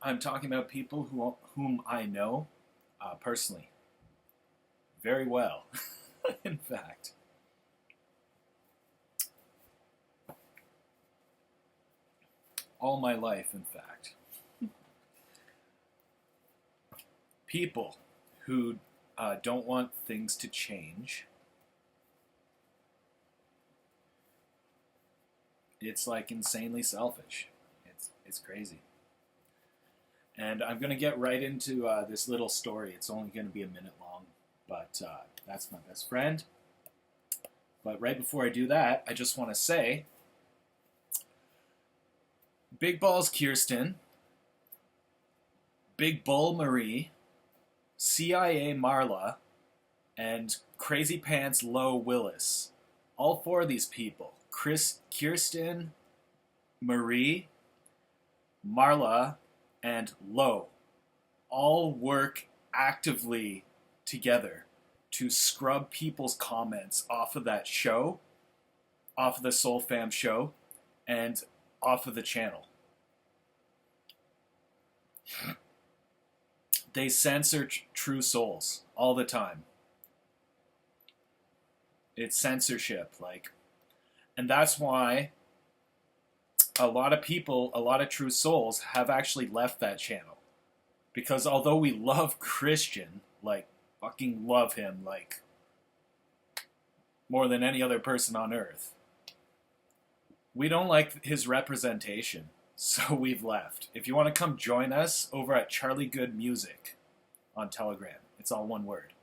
I'm talking about people whom I know personally very well, in fact. All my life, in fact. People who don't want things to change. It's like insanely selfish. It's crazy. And I'm going to get right into this little story. It's only going to be a minute long, but that's my best friend. But right before I do that, I just want to say, Big Balls Kirsten, Big Bull Marie, CIA Marla, and Crazy Pants Low Willis. All four of these people, Kirsten, Marie, Marla, and Low, all work actively together to scrub people's comments off of that show, off of the Soul Fam show, and off of the channel. They censor true souls all the time. It's censorship, and that's why a lot of people, a lot of true souls have actually left that channel. Because although we love Christian, fucking love him, more than any other person on earth, we don't like his representation. So we've left. If you want to come join us over at Charlie Good Music on Telegram, it's all one word.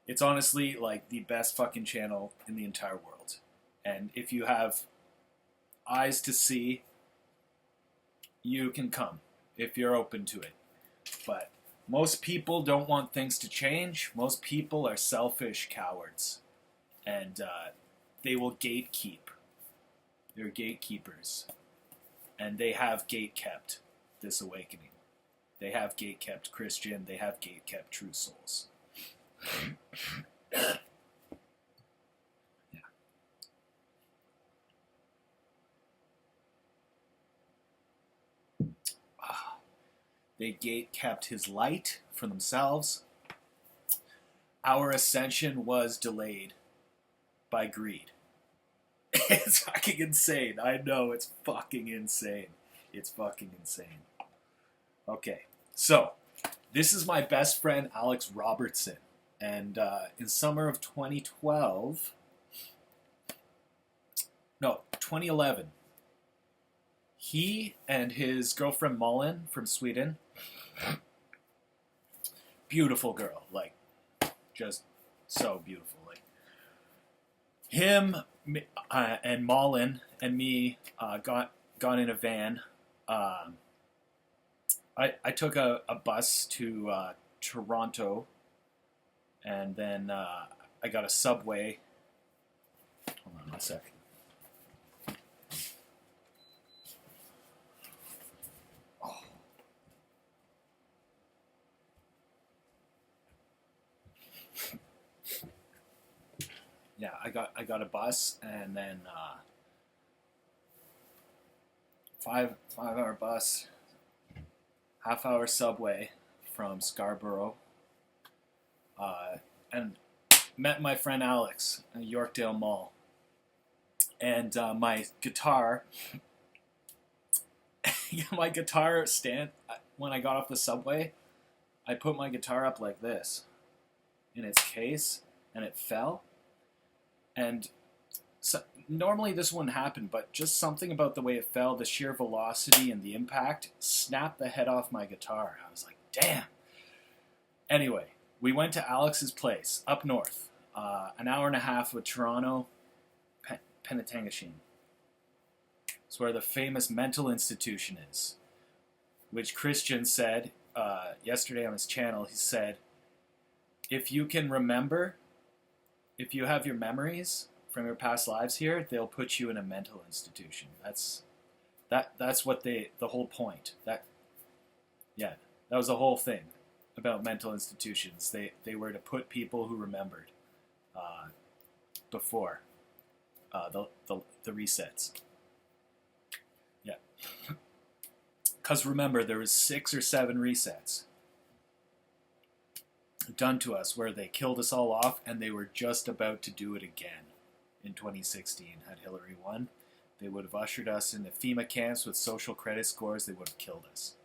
It's honestly the best fucking channel in the entire world. And if you have eyes to see, you can come if you're open to it. But most people don't want things to change. Most people are selfish cowards. And they will gatekeep. They're gatekeepers. And they have gate-kept this awakening. They have gate-kept Christian. They have gate-kept true souls. Yeah. They gate-kept his light for themselves. Our ascension was delayed by greed. It's fucking insane. I know, it's fucking insane. It's fucking insane. Okay, so this is my best friend Alex Robertson. And in summer of 2011, he and his girlfriend Malin from Sweden, beautiful girl, just so beautiful. Him and Malin and me got in a van. I took a bus to Toronto, and then I got a subway. Hold on one second. Yeah, I got a bus, and then 5-hour bus, half-hour subway from Scarborough, and met my friend Alex at Yorkdale Mall. And my guitar, my guitar stand, when I got off the subway, I put my guitar up like this in its case, and it fell. And so, normally this wouldn't happen, but just something about the way it fell, the sheer velocity and the impact, snapped the head off my guitar. I was like, damn. Anyway, we went to Alex's place up north, an hour and a half with Toronto, Penetanguishene. It's where the famous mental institution is, which Christian said yesterday on his channel. He said, if you can remember, if you have your memories from your past lives here, they'll put you in a mental institution. That's what the whole point. That was the whole thing about mental institutions. They were to put people who remembered before the resets. Yeah. Because remember, there was 6 or 7 resets done to us where they killed us all off, and they were just about to do it again in 2016. Had Hillary won, they would have ushered us into FEMA camps with social credit scores. They would have killed us,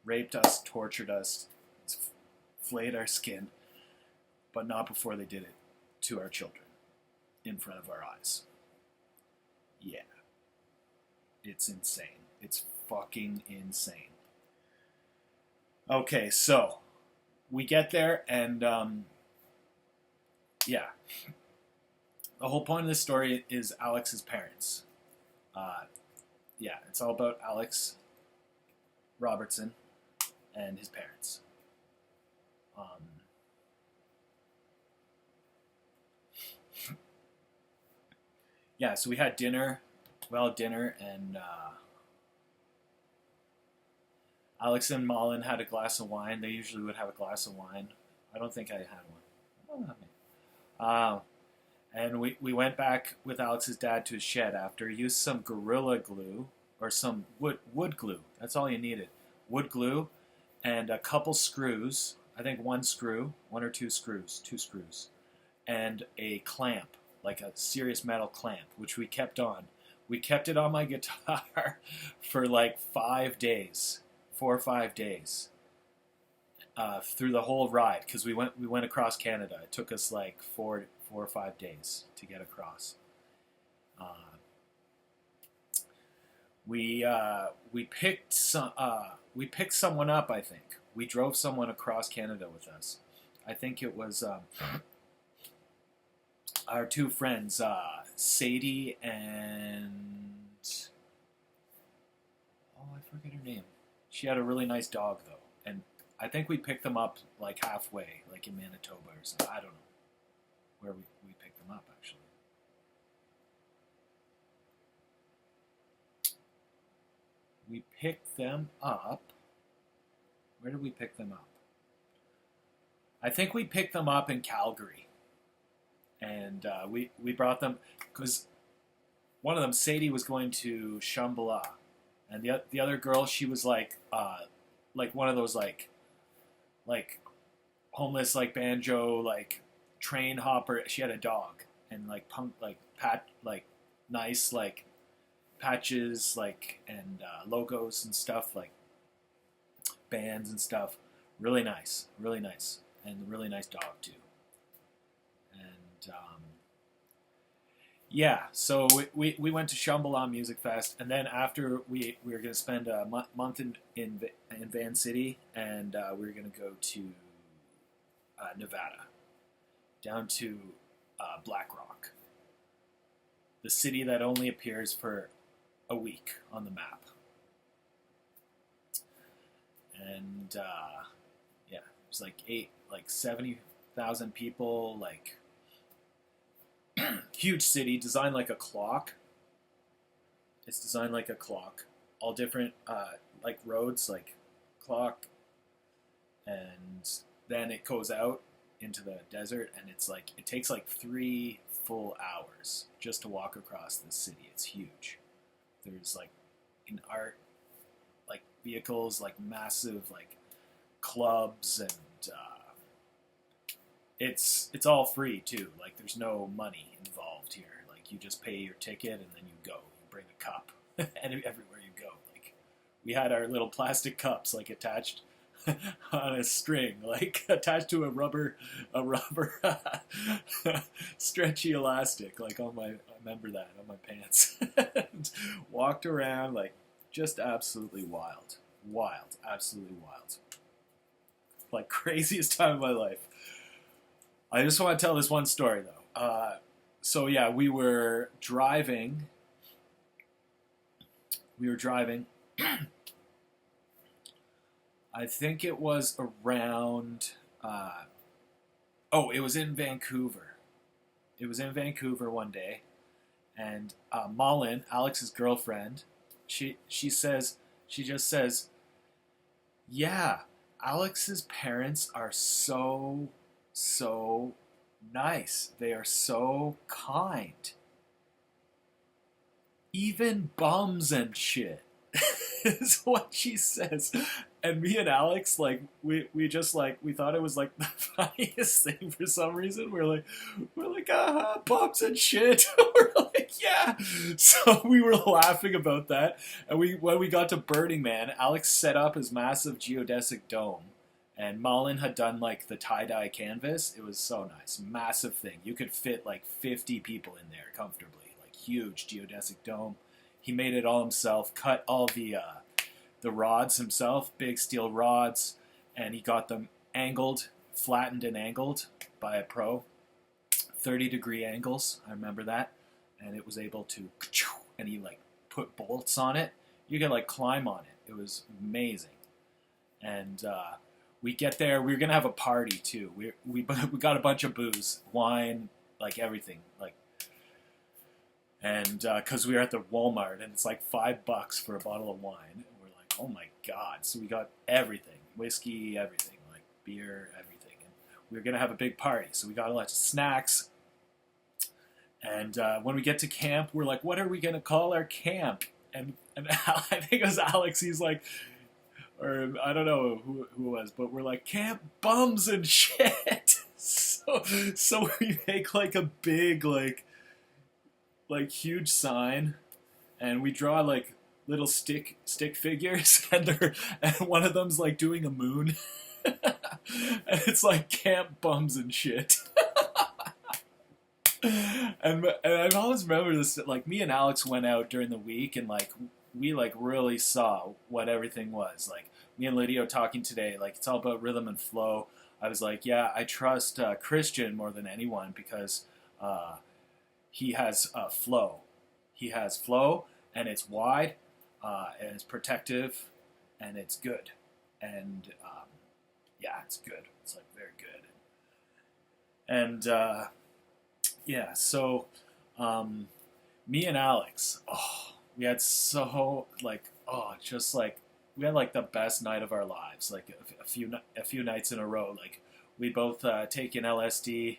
raped us, tortured us, flayed our skin, but not before they did it to our children in front of our eyes. Yeah. It's insane. It's fucking insane. Okay, so we get there, and yeah. The whole point of this story is Alex's parents. Yeah, it's all about Alex Robertson and his parents. Yeah, so we had dinner, and Alex and Malin had a glass of wine. They usually would have a glass of wine. I don't think I had one. And we went back with Alex's dad to his shed after. He used some Gorilla Glue, or some wood glue. That's all you needed. Wood glue and a couple screws. I think one or two screws. And a clamp, like a serious metal clamp, which we kept on. We kept it on my guitar for like 5 days. 4 or 5 days. Through the whole ride, because we went across Canada. It took us like 4 or 5 days to get across. We picked someone up. I think we drove someone across Canada with us. I think it was our 2 friends, Saidie and I forget her name. She had a really nice dog though, and I think we picked them up like halfway, like in Manitoba or something. I don't know where we picked them up, actually. We picked them up. Where did we pick them up? I think we picked them up in Calgary. And we brought them, because one of them, Saidie, was going to Shambhala. And the other girl, she was like one of those like homeless, like banjo, like train hopper. She had a dog and like punk, like nice like patches, like and logos and stuff, like bands and stuff. Really nice, and a really nice dog too. And yeah, so we went to Shambhala Music Fest, and then after we were going to spend a month in Van City, and we were going to go to Nevada, down to Black Rock, the city that only appears for a week on the map. And yeah, it was like 70,000 people, like huge city, designed like a clock. It's designed like a clock, all different like roads, like clock, and then it goes out into the desert, and it's like it takes like 3 full hours just to walk across the city. It's huge. There's like in art, like vehicles, like massive like clubs, and it's all free too. Like there's no money involved here. Like you just pay your ticket and then you go. You bring a cup and everywhere you go. Like we had our little plastic cups like attached on a string, like attached to a rubber stretchy elastic, like on my, I remember that, on my pants. And walked around like just absolutely wild, absolutely wild. Like craziest time of my life. I just want to tell this one story though. So yeah, we were driving. I think it was around. It was in Vancouver. It was in Vancouver one day, and Malin, Alex's girlfriend, she just says, "Yeah, Alex's parents are so nice. They are so kind. Even bums and shit." is what she says. And me and Alex, like, we just like, we thought it was like the funniest thing for some reason. We're like, bumps and shit. We're like, yeah. So we were laughing about that. And when we got to Burning Man, Alex set up his massive geodesic dome. And Malin had done like the tie-dye canvas. It was so nice. Massive thing. You could fit like 50 people in there comfortably. Like huge geodesic dome. He made it all himself, cut all the rods himself, big steel rods, and he got them angled, flattened and angled by a pro. 30-degree angles, I remember that. And it was able to, and he like put bolts on it. You could like climb on it. It was amazing. And we get there. We were gonna have a party too. We got a bunch of booze, wine, like everything, like. And because we were at the Walmart, and it's like $5 for a bottle of wine. And we're like, oh my god! So we got everything, whiskey, everything, like beer, everything. And we were gonna have a big party, so we got a lot of snacks. And when we get to camp, we're like, what are we gonna call our camp? And I think it was Alex. He's like, or I don't know who it was, but we're like, Camp Bums and shit. So we make like a big like huge sign, and we draw like little stick figures, and one of them's like doing a moon, and it's like Camp Bums and shit. and I've always remembered this. Like me and Alex went out during the week, and like we like really saw what everything was. Like me and Lydia talking today, like it's all about rhythm and flow. I was like, yeah, I trust Christian more than anyone because. He has flow. He has flow, and it's wide, and it's protective, and it's good. And, yeah, it's good. It's, like, very good. And, yeah, so me and Alex, we had so, like, just, like, we had, like, the best night of our lives, like, a few nights in a row. Like, we both taken LSD.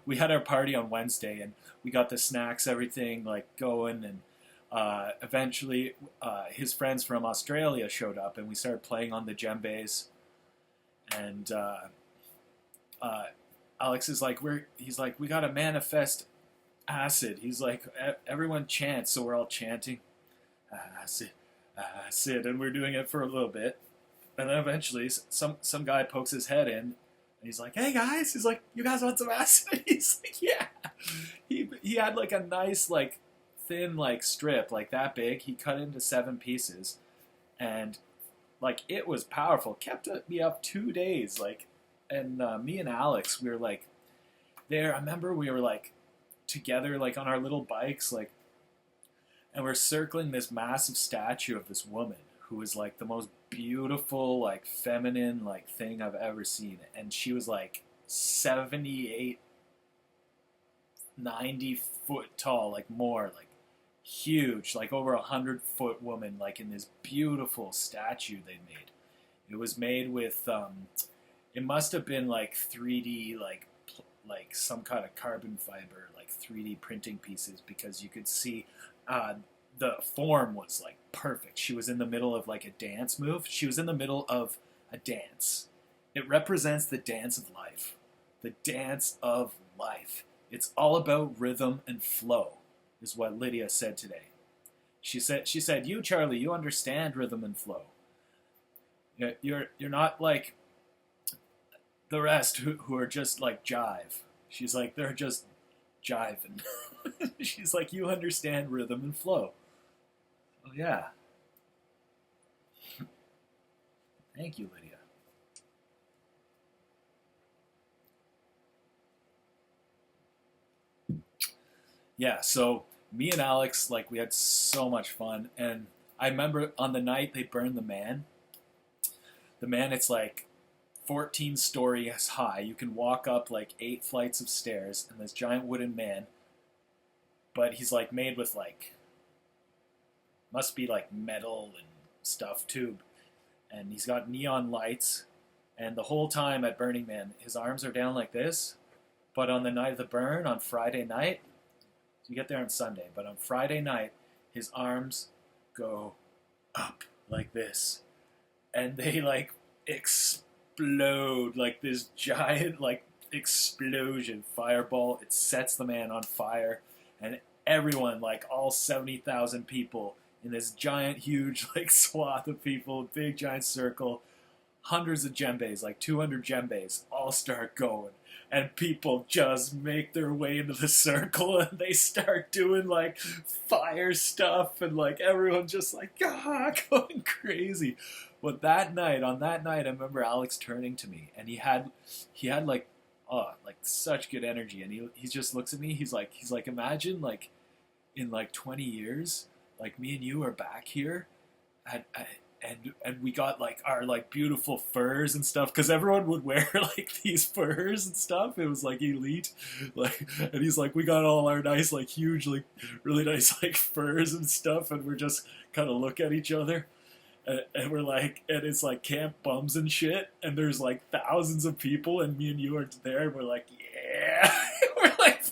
We had our party on Wednesday, and we got the snacks, everything like going, and eventually his friends from Australia showed up, and we started playing on the djembes. And Alex is like, we gotta manifest acid. He's like, everyone chants, so we're all chanting acid, acid, and we're doing it for a little bit, and then eventually some guy pokes his head in. And he's like, hey guys, he's like, you guys want some acid? He's like, yeah. He had like a nice like thin like strip like that big. He cut it into 7 pieces, and like it was powerful. Kept me up 2 days. Like, and me and Alex, we were like there. I remember we were like together like on our little bikes like, and we're circling this massive statue of this woman who was like the most beautiful, like feminine, like thing I've ever seen. And she was like 78, 90 foot tall, like more, like huge, like over 100-foot woman, like in this beautiful statue they made. It was made with, it must have been like 3D, like some kind of carbon fiber, like 3D printing pieces, because you could see, the form was like perfect. She was in the middle of like a dance move. She was in the middle of a dance. It represents the dance of life. The dance of life. It's all about rhythm and flow, is what Lydia said today. She said, you, Charlie, you understand rhythm and flow. You're not like the rest who are just like jive. She's like, they're just jiving. She's like, you understand rhythm and flow. Oh, yeah. Thank you, Lydia. Yeah, so me and Alex, like, we had so much fun. And I remember on the night they burned the man. The man, it's like 14 stories high. You can walk up like 8 flights of stairs, and this giant wooden man. But he's like made with like, must be like metal and stuff too. And he's got neon lights. And the whole time at Burning Man, his arms are down like this. But on the night of the burn, on Friday night, you get there on Sunday, but on Friday night, his arms go up like this, and they like explode like this giant like explosion fireball. It sets the man on fire, and everyone, like all 70,000 people in this giant huge like swath of people, big giant circle, hundreds of djembes, like 200 djembes, all start going. And people just make their way into the circle, and they start doing like fire stuff, and like everyone just like going crazy. But that night, on that night, I remember Alex turning to me, and he had like, oh, like such good energy, and he just looks at me. He's like imagine like in like 20 years, like me and you are back here, and we got like our like beautiful furs and stuff, because everyone would wear like these furs and stuff. It was like elite, like, and he's like, we got all our nice like huge like really nice like furs and stuff, and we're just kind of look at each other, and we're like, and it's like Camp Bums and shit, and there's like thousands of people, and me and you are there, and we're like, yeah, we're like